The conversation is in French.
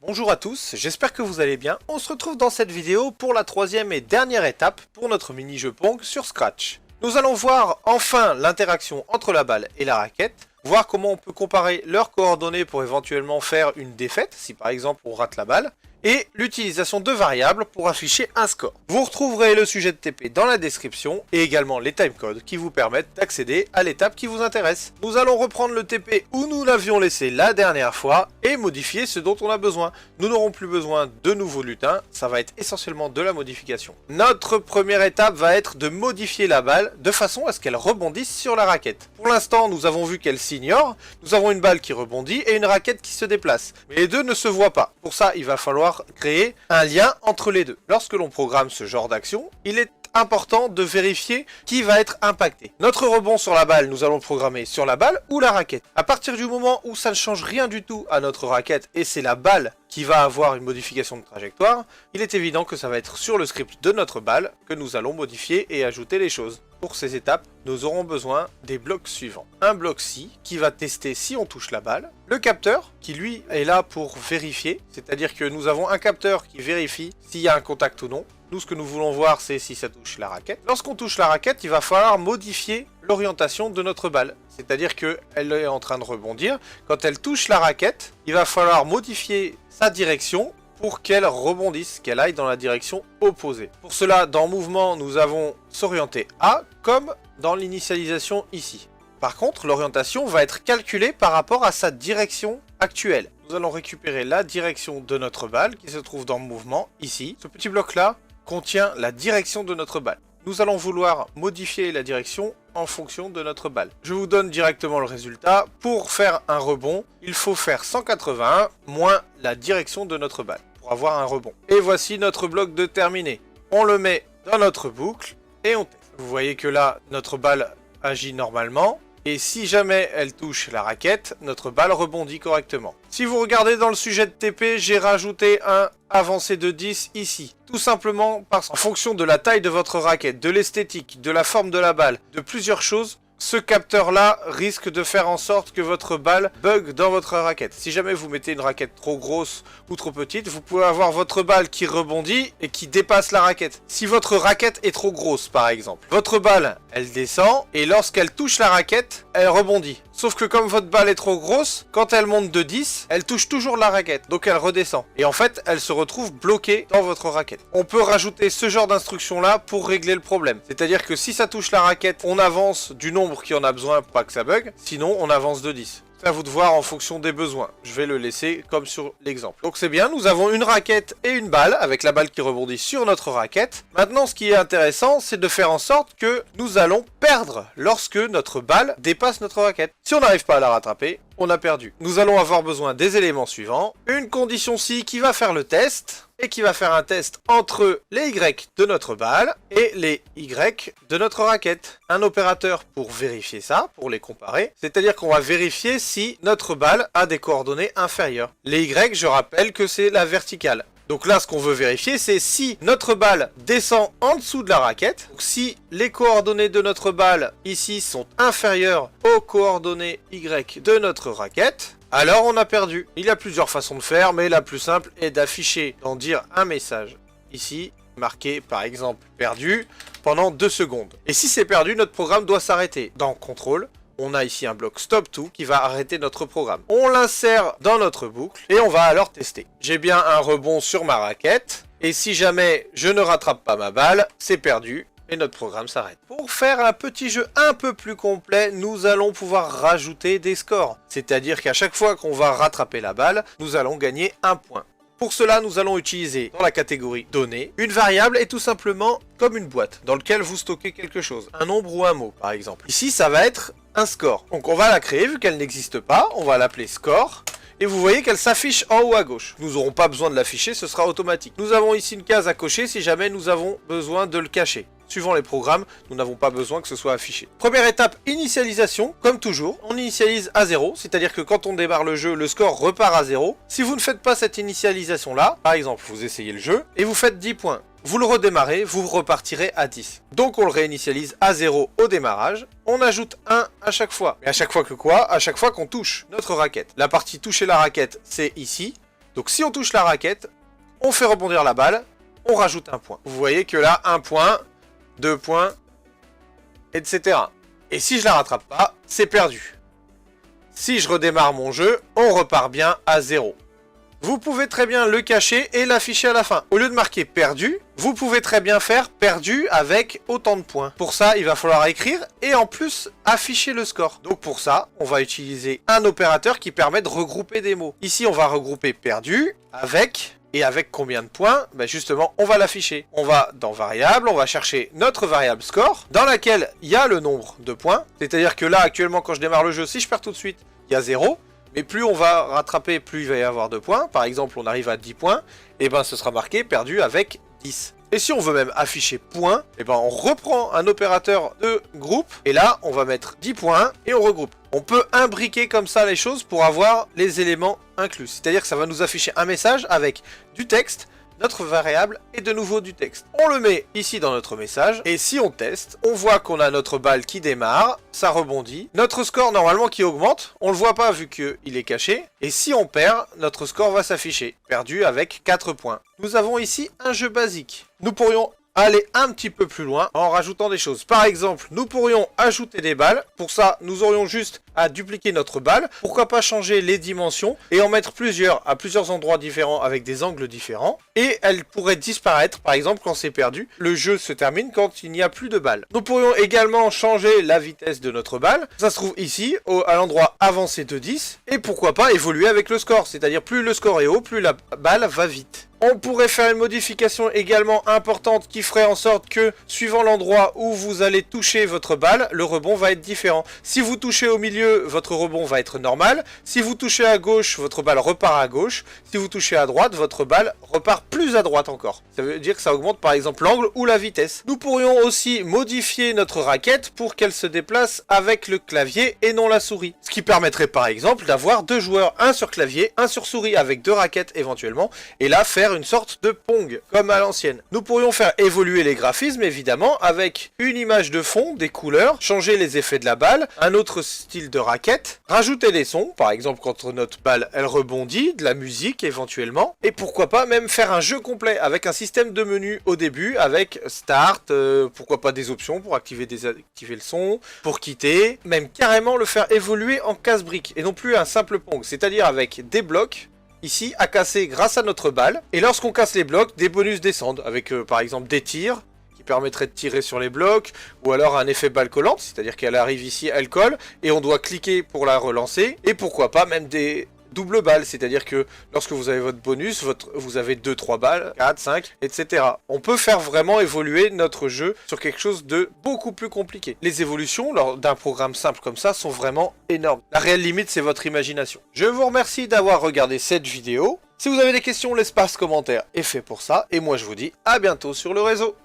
Bonjour à tous, j'espère que vous allez bien. On se retrouve dans cette vidéo pour la troisième et dernière étape pour notre mini-jeu Pong sur Scratch. Nous allons voir enfin l'interaction entre la balle et la raquette, voir comment on peut comparer leurs coordonnées pour éventuellement faire une défaite, si par exemple on rate la balle, et l'utilisation de variables pour afficher un score. Vous retrouverez le sujet de TP dans la description et également les timecodes qui vous permettent d'accéder à l'étape qui vous intéresse. Nous allons reprendre le TP où nous l'avions laissé la dernière fois et modifier ce dont on a besoin. Nous n'aurons plus besoin de nouveaux lutins, ça va être essentiellement de la modification. Notre première étape va être de modifier la balle de façon à ce qu'elle rebondisse sur la raquette. Pour l'instant, nous avons vu qu'elle s'ignore, nous avons une balle qui rebondit et une raquette qui se déplace. Mais les deux ne se voient pas. Pour ça, il va falloir créer un lien entre les deux. Lorsque l'on programme ce genre d'action, il est important de vérifier qui va être impacté. Notre rebond sur la balle, nous allons le programmer sur la balle ou la raquette. À partir du moment où ça ne change rien du tout à notre raquette et c'est la balle qui va avoir une modification de trajectoire, il est évident que ça va être sur le script de notre balle que nous allons modifier et ajouter les choses. Pour ces étapes, nous aurons besoin des blocs suivants. Un bloc Si qui va tester si on touche la balle. Le capteur qui lui est là pour vérifier, c'est-à-dire que nous avons un capteur qui vérifie s'il y a un contact ou non. Nous, ce que nous voulons voir, c'est si ça touche la raquette. Lorsqu'on touche la raquette, il va falloir modifier l'orientation de notre balle. C'est-à-dire qu'elle est en train de rebondir. Quand elle touche la raquette, il va falloir modifier sa direction pour qu'elle rebondisse, qu'elle aille dans la direction opposée. Pour cela, dans Mouvement, nous avons s'orienter A, comme dans l'initialisation ici. Par contre, l'orientation va être calculée par rapport à sa direction actuelle. Nous allons récupérer la direction de notre balle qui se trouve dans Mouvement, ici. Ce petit bloc-là contient la direction de notre balle. Nous allons vouloir modifier la direction en fonction de notre balle. Je vous donne directement le résultat. Pour faire un rebond, il faut faire 181 moins la direction de notre balle pour avoir un rebond. Et voici notre bloc de terminé. On le met dans notre boucle et on teste. Vous voyez que là, notre balle agit normalement. Et si jamais elle touche la raquette, notre balle rebondit correctement. Si vous regardez dans le sujet de TP, j'ai rajouté un avancé de 10 ici. Tout simplement parce qu'en fonction de la taille de votre raquette, de l'esthétique, de la forme de la balle, de plusieurs choses, ce capteur-là risque de faire en sorte que votre balle bug dans votre raquette. Si jamais vous mettez une raquette trop grosse ou trop petite, vous pouvez avoir votre balle qui rebondit et qui dépasse la raquette. Si votre raquette est trop grosse, par exemple, votre balle, elle descend et lorsqu'elle touche la raquette, elle rebondit. Sauf que comme votre balle est trop grosse, quand elle monte de 10, elle touche toujours la raquette, donc elle redescend. Et en fait, elle se retrouve bloquée dans votre raquette. On peut rajouter ce genre d'instruction-là pour régler le problème. C'est-à-dire que si ça touche la raquette, on avance du nombre qui en a besoin pour pas que ça bug, sinon on avance de 10. C'est à vous de voir en fonction des besoins. Je vais le laisser comme sur l'exemple. Donc c'est bien, nous avons une raquette et une balle, avec la balle qui rebondit sur notre raquette. Maintenant, ce qui est intéressant, c'est de faire en sorte que nous allons perdre lorsque notre balle dépasse notre raquette. Si on n'arrive pas à la rattraper, on a perdu. Nous allons avoir besoin des éléments suivants. Une condition Si qui va faire le test et qui va faire un test entre les Y de notre balle et les Y de notre raquette. Un opérateur pour vérifier ça, pour les comparer. C'est-à-dire qu'on va vérifier si notre balle a des coordonnées inférieures. Les Y, je rappelle que c'est la verticale. Donc là, ce qu'on veut vérifier, c'est si notre balle descend en dessous de la raquette. Donc si les coordonnées de notre balle ici sont inférieures aux coordonnées Y de notre raquette, alors on a perdu. Il y a plusieurs façons de faire, mais la plus simple est d'afficher, d'en dire un message ici, marqué par exemple perdu, pendant 2 secondes. Et si c'est perdu, notre programme doit s'arrêter. Dans Contrôle, on a ici un bloc Stop To qui va arrêter notre programme. On l'insère dans notre boucle et on va alors tester. J'ai bien un rebond sur ma raquette et si jamais je ne rattrape pas ma balle, c'est perdu et notre programme s'arrête. Pour faire un petit jeu un peu plus complet, nous allons pouvoir rajouter des scores. C'est-à-dire qu'à chaque fois qu'on va rattraper la balle, nous allons gagner un point. Pour cela, nous allons utiliser dans la catégorie Données, une variable est tout simplement comme une boîte dans laquelle vous stockez quelque chose, un nombre ou un mot par exemple. Ici, ça va être un score. Donc on va la créer, vu qu'elle n'existe pas, on va l'appeler score. Et vous voyez qu'elle s'affiche en haut à gauche. Nous n'aurons pas besoin de l'afficher, ce sera automatique. Nous avons ici une case à cocher si jamais nous avons besoin de le cacher. Suivant les programmes, nous n'avons pas besoin que ce soit affiché. Première étape, initialisation. Comme toujours, on initialise à 0, c'est-à-dire que quand on démarre le jeu, le score repart à 0. Si vous ne faites pas cette initialisation-là, par exemple, vous essayez le jeu et vous faites 10 points. Vous le redémarrez, vous repartirez à 10. Donc on le réinitialise à 0 au démarrage. On ajoute 1 à chaque fois. Mais à chaque fois que quoi? À chaque fois qu'on touche notre raquette. La partie toucher la raquette, c'est ici. Donc si on touche la raquette, on fait rebondir la balle, on rajoute un point. Vous voyez que là, 1 point, 2 points, etc. Et si je la rattrape pas, c'est perdu. Si je redémarre mon jeu, on repart bien à 0. Vous pouvez très bien le cacher et l'afficher à la fin. Au lieu de marquer perdu, vous pouvez très bien faire perdu avec autant de points. Pour ça, il va falloir écrire et en plus afficher le score. Donc pour ça, on va utiliser un opérateur qui permet de regrouper des mots. Ici, on va regrouper perdu avec... Et avec combien de points? Ben justement, on va l'afficher. On va dans variable, on va chercher notre variable score, dans laquelle il y a le nombre de points. C'est-à-dire que là, actuellement, quand je démarre le jeu, si je perds tout de suite, il y a 0. Mais plus on va rattraper, plus il va y avoir de points. Par exemple, on arrive à 10 points, et ben ce sera marqué perdu avec 10. Et si on veut même afficher points, et ben on reprend un opérateur de groupe, et là, on va mettre 10 points, et on regroupe. On peut imbriquer comme ça les choses pour avoir les éléments inclus. C'est-à-dire que ça va nous afficher un message avec du texte, notre variable et de nouveau du texte. On le met ici dans notre message et si on teste, on voit qu'on a notre balle qui démarre, ça rebondit. Notre score normalement qui augmente, on le voit pas vu qu'il est caché. Et si on perd, notre score va s'afficher, perdu avec 4 points. Nous avons ici un jeu basique. Nous pourrions aller un petit peu plus loin en rajoutant des choses. Par exemple, nous pourrions ajouter des balles. Pour ça, nous aurions juste à dupliquer notre balle. Pourquoi pas changer les dimensions et en mettre plusieurs à plusieurs endroits différents avec des angles différents. Et elles pourraient disparaître, par exemple, quand c'est perdu. Le jeu se termine quand il n'y a plus de balles. Nous pourrions également changer la vitesse de notre balle. Ça se trouve ici, à l'endroit avancé de 10. Et pourquoi pas évoluer avec le score. C'est-à-dire plus le score est haut, plus la balle va vite. On pourrait faire une modification également importante qui ferait en sorte que, suivant l'endroit où vous allez toucher votre balle, le rebond va être différent. Si vous touchez au milieu, votre rebond va être normal. Si vous touchez à gauche, votre balle repart à gauche. Si vous touchez à droite, votre balle repart plus à droite encore. Ça veut dire que ça augmente par exemple l'angle ou la vitesse. Nous pourrions aussi modifier notre raquette pour qu'elle se déplace avec le clavier et non la souris. Ce qui permettrait par exemple d'avoir 2 joueurs, un sur clavier, un sur souris avec 2 raquettes éventuellement. Et là, faire une sorte de Pong, comme à l'ancienne. Nous pourrions faire évoluer les graphismes, évidemment, avec une image de fond, des couleurs, changer les effets de la balle, un autre style de raquette, rajouter des sons, par exemple quand notre balle, elle rebondit, de la musique éventuellement, et pourquoi pas même faire un jeu complet, avec un système de menu au début, avec Start, pourquoi pas des options pour activer, désactiver le son, pour quitter, même carrément le faire évoluer en casse-brique, et non plus un simple Pong, c'est-à-dire avec des blocs, ici, à casser grâce à notre balle. Et lorsqu'on casse les blocs, des bonus descendent, avec par exemple des tirs, qui permettraient de tirer sur les blocs, ou alors un effet balle collante, c'est-à-dire qu'elle arrive ici, elle colle, et on doit cliquer pour la relancer, et pourquoi pas même des double balles, c'est-à-dire que lorsque vous avez votre bonus, vous avez 2-3 balles, 4, 5, etc. On peut faire vraiment évoluer notre jeu sur quelque chose de beaucoup plus compliqué. Les évolutions, lors d'un programme simple comme ça, sont vraiment énormes. La réelle limite, c'est votre imagination. Je vous remercie d'avoir regardé cette vidéo. Si vous avez des questions, l'espace commentaire est fait pour ça. Et moi, je vous dis à bientôt sur le réseau.